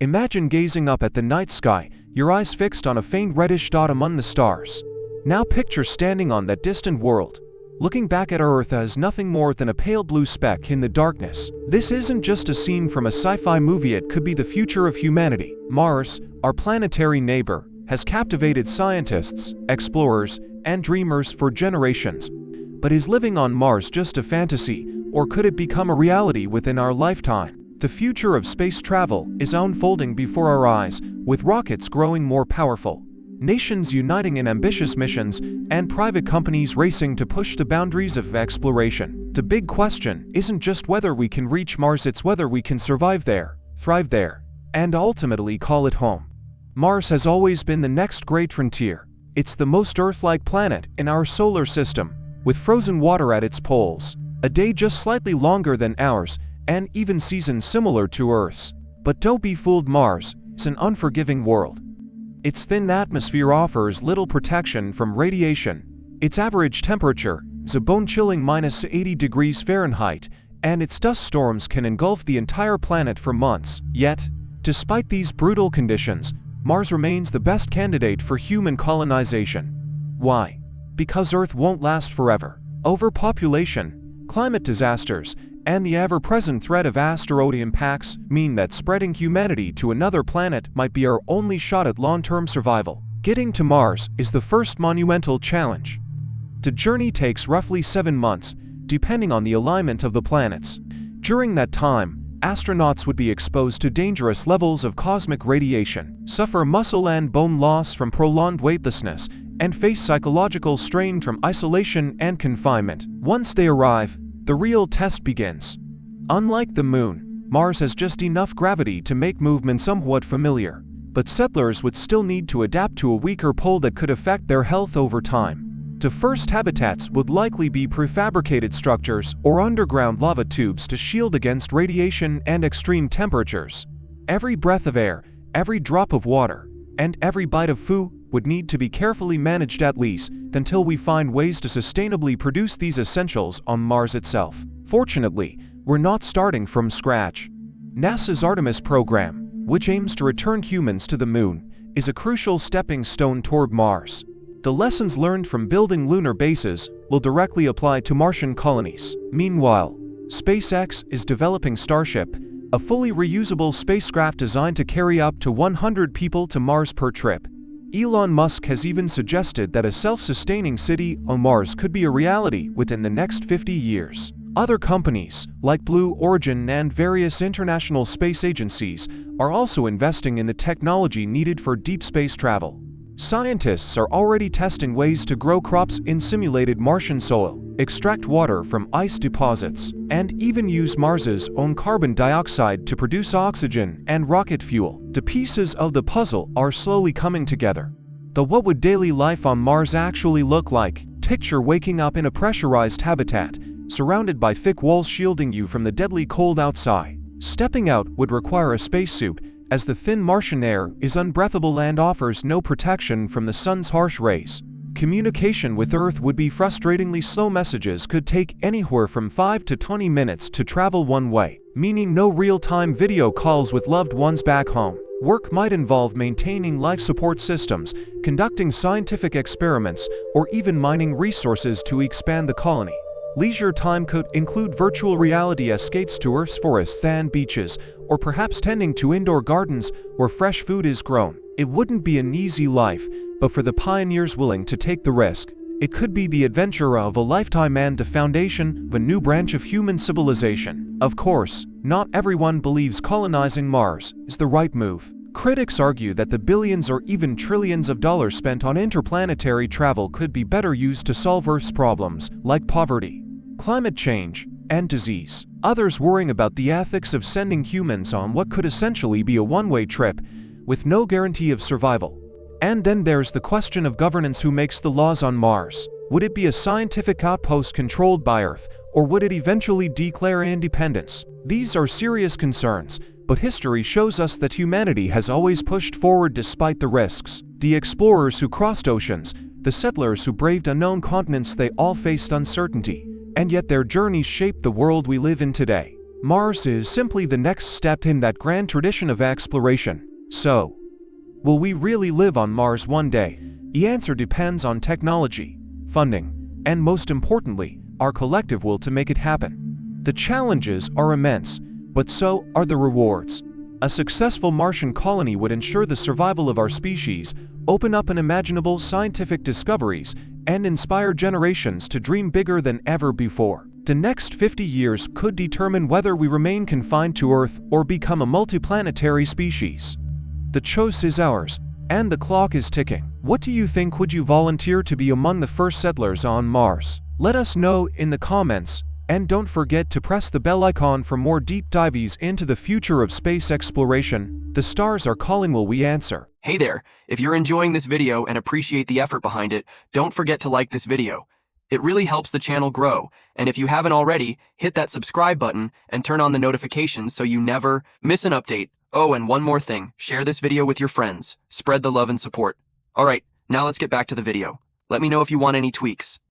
Imagine gazing up at the night sky, your eyes fixed on a faint reddish dot among the stars. Now picture standing on that distant world, looking back at our Earth as nothing more than a pale blue speck in the darkness. This isn't just a scene from a sci-fi movie, it could be the future of humanity. Mars, our planetary neighbor, has captivated scientists, explorers, and dreamers for generations. But is living on Mars just a fantasy, or could it become a reality within our lifetime? The future of space travel is unfolding before our eyes, with rockets growing more powerful, nations uniting in ambitious missions, and private companies racing to push the boundaries of exploration. The big question isn't just whether we can reach Mars, it's whether we can survive there, thrive there, and ultimately call it home. Mars has always been the next great frontier. It's the most Earth-like planet in our solar system, with frozen water at its poles, a day just slightly longer than ours, and even seasons similar to Earth's. But don't be fooled, Mars is an unforgiving world. Its thin atmosphere offers little protection from radiation. Its average temperature is a bone-chilling -80 degrees Fahrenheit, and its dust storms can engulf the entire planet for months. Yet, despite these brutal conditions, Mars remains the best candidate for human colonization. Why? Because Earth won't last forever. Overpopulation, climate disasters, and the ever-present threat of asteroid impacts mean that spreading humanity to another planet might be our only shot at long-term survival. Getting to Mars is the first monumental challenge. The journey takes roughly 7 months, depending on the alignment of the planets. During that time, astronauts would be exposed to dangerous levels of cosmic radiation, suffer muscle and bone loss from prolonged weightlessness, and face psychological strain from isolation and confinement. Once they arrive, the real test begins. Unlike the Moon, Mars has just enough gravity to make movement somewhat familiar, but settlers would still need to adapt to a weaker pull that could affect their health over time. The first habitats would likely be prefabricated structures or underground lava tubes to shield against radiation and extreme temperatures. Every breath of air, every drop of water, and every bite of food would need to be carefully managed, at least until we find ways to sustainably produce these essentials on Mars itself. Fortunately, we're not starting from scratch. NASA's Artemis program, which aims to return humans to the Moon, is a crucial stepping stone toward Mars. The lessons learned from building lunar bases will directly apply to Martian colonies. Meanwhile, SpaceX is developing Starship, a fully reusable spacecraft designed to carry up to 100 people to Mars per trip. Elon Musk has even suggested that a self-sustaining city on Mars could be a reality within the next 50 years. Other companies, like Blue Origin and various international space agencies, are also investing in the technology needed for deep space travel. Scientists are already testing ways to grow crops in simulated Martian soil, extract water from ice deposits, and even use Mars's own carbon dioxide to produce oxygen and rocket fuel. The pieces of the puzzle are slowly coming together. Though what would daily life on Mars actually look like? Picture waking up in a pressurized habitat, surrounded by thick walls shielding you from the deadly cold outside. Stepping out would require a spacesuit, as the thin Martian air is unbreathable and offers no protection from the sun's harsh rays. Communication with Earth would be frustratingly slow. Messages could take anywhere from 5 to 20 minutes to travel one way, meaning no real-time video calls with loved ones back home. Work might involve maintaining life support systems, conducting scientific experiments, or even mining resources to expand the colony. Leisure time could include virtual reality escapes to Earth's forests and beaches, or perhaps tending to indoor gardens where fresh food is grown. It wouldn't be an easy life, but for the pioneers willing to take the risk, it could be the adventure of a lifetime and the foundation of a new branch of human civilization. Of course, not everyone believes colonizing Mars is the right move. Critics argue that the billions or even trillions of dollars spent on interplanetary travel could be better used to solve Earth's problems, like poverty, climate change, and disease. Others worrying about the ethics of sending humans on what could essentially be a one-way trip, with no guarantee of survival. And then there's the question of governance. Who makes the laws on Mars? Would it be a scientific outpost controlled by Earth, or would it eventually declare independence? These are serious concerns, but history shows us that humanity has always pushed forward despite the risks. The explorers who crossed oceans, the settlers who braved unknown continents, they all faced uncertainty, and yet their journeys shaped the world we live in today. Mars is simply the next step in that grand tradition of exploration. So, will we really live on Mars one day? The answer depends on technology, funding, and most importantly, our collective will to make it happen. The challenges are immense, but so are the rewards. A successful Martian colony would ensure the survival of our species, open up unimaginable scientific discoveries, and inspire generations to dream bigger than ever before. The next 50 years could determine whether we remain confined to Earth or become a multiplanetary species. The choice is ours, and the clock is ticking. What do you think? Would you volunteer to be among the first settlers on Mars? Let us know in the comments, and don't forget to press the bell icon for more deep dives into the future of space exploration. The stars are calling, will we answer? Hey there, if you're enjoying this video and appreciate the effort behind it, don't forget to like this video. It really helps the channel grow, and if you haven't already, hit that subscribe button and turn on the notifications so you never miss an update. Oh, and one more thing, share this video with your friends. Spread the love and support. Alright, now let's get back to the video. Let me know if you want any tweaks.